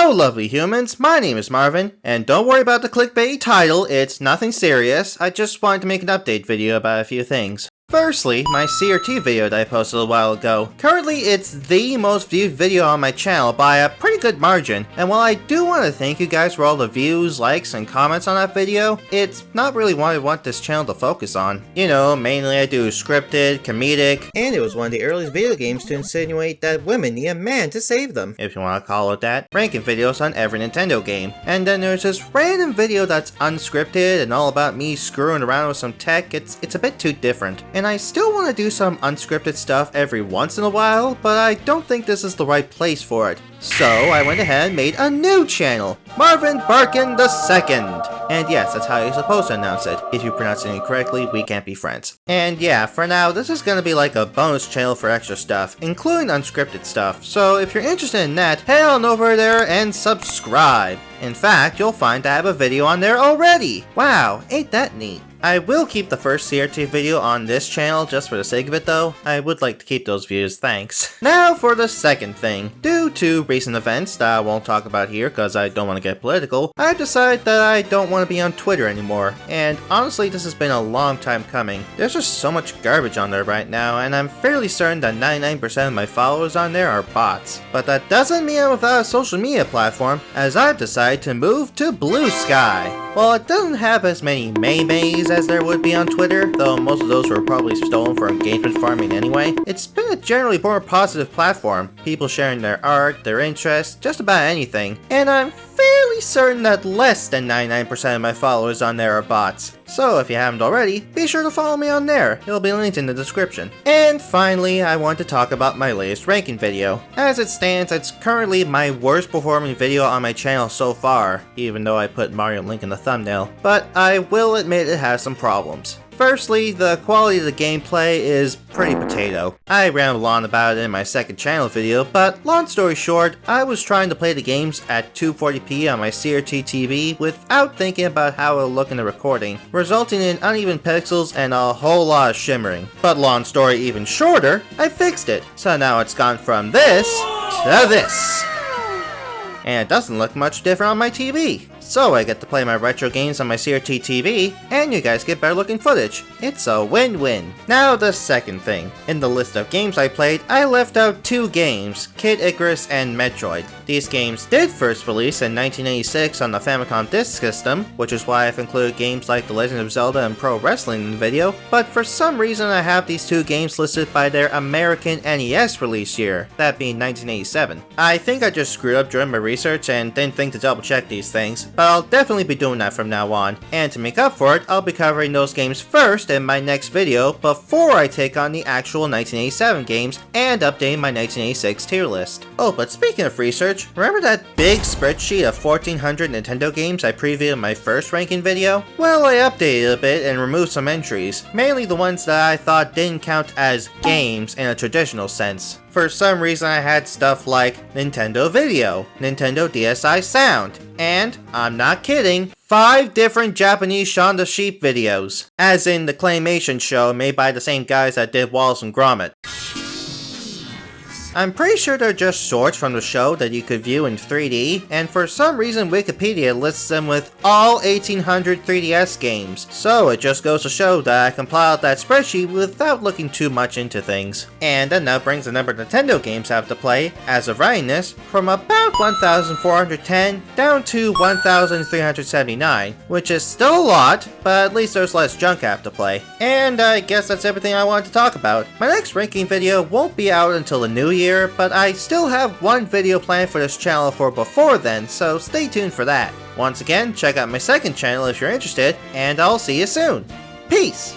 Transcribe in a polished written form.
Hello lovely humans, my name is Marvin, and don't worry about the clickbait title, it's nothing serious, I just wanted to make an update video about a few things. Firstly, my CRT video that I posted a while ago. Currently, it's the most viewed video on my channel by a pretty good margin, and while I do want to thank you guys for all the views, likes, and comments on that video, it's not really what I want this channel to focus on. You know, mainly I do scripted, comedic, and it was one of the earliest video games to insinuate that women need a man to save them, if you want to call it that, ranking videos on every Nintendo game. And then there's this random video that's unscripted and all about me screwing around with some tech. It's a bit too different. And I still want to do some unscripted stuff every once in a while, but I don't think this is the right place for it. So I went ahead and made a new channel, Marvin Barkin II. And yes, that's how you're supposed to announce it. If you pronounce it incorrectly, we can't be friends. And yeah, for now, this is gonna be like a bonus channel for extra stuff, including unscripted stuff. So if you're interested in that, head on over there and subscribe. In fact, you'll find I have a video on there already. Wow, ain't that neat? I will keep the first CRT video on this channel just for the sake of it though. I would like to keep those views, thanks. Now for the second thing. Due to recent events that I won't talk about here because I don't want to get political, I've decided that I don't want to be on Twitter anymore. And honestly, this has been a long time coming. There's just so much garbage on there right now, and I'm fairly certain that 99% of my followers on there are bots. But that doesn't mean I'm without a social media platform, as I've decided to move to Bluesky. While it doesn't have as many memes as there would be on Twitter, though most of those were probably stolen for engagement farming anyway, it's been a generally more positive platform, people sharing their art, their interests, just about anything, and I'm fairly certain that less than 99% of my followers on there are bots. So if you haven't already, be sure to follow me on there, it'll be linked in the description. And finally, I want to talk about my latest ranking video. As it stands, it's currently my worst performing video on my channel so far, even though I put Mario link in the thumbnail, but I will admit it has some problems. Firstly, the quality of the gameplay is pretty potato. I rambled on about it in my second channel video, but long story short, I was trying to play the games at 240p on my CRT TV without thinking about how it'll look in the recording, resulting in uneven pixels and a whole lot of shimmering. But long story even shorter, I fixed it, so now it's gone from this to this. And it doesn't look much different on my TV. So I get to play my retro games on my CRT TV, and you guys get better looking footage. It's a win-win. Now the second thing. In the list of games I played, I left out two games, Kid Icarus and Metroid. These games did first release in 1986 on the Famicom Disk System, which is why I've included games like The Legend of Zelda and Pro Wrestling in the video, but for some reason I have these two games listed by their American NES release year, that being 1987. I think I just screwed up during my research and didn't think to double check these things, but I'll definitely be doing that from now on, and to make up for it, I'll be covering those games first in my next video before I take on the actual 1987 games and updating my 1986 tier list. Oh, but speaking of research, remember that big spreadsheet of 1400 Nintendo games I previewed in my first ranking video? Well, I updated a bit and removed some entries, mainly the ones that I thought didn't count as games in a traditional sense. For some reason I had stuff like Nintendo Video, Nintendo DSi Sound, and, I'm not kidding, 5 different Japanese Shaun the Sheep videos. As in the claymation show made by the same guys that did Wallace and Gromit. I'm pretty sure they're just shorts from the show that you could view in 3D, and for some reason Wikipedia lists them with all 1800 3DS games, so it just goes to show that I compiled that spreadsheet without looking too much into things. And that now brings the number of Nintendo games I have to play, as of writing this, from about 1,410 down to 1,379, which is still a lot, but at least there's less junk I have to play. And I guess that's everything I wanted to talk about. My next ranking video won't be out until the new year, but I still have one video planned for this channel for before then, so stay tuned for that. Once again, check out my second channel if you're interested, and I'll see you soon. Peace!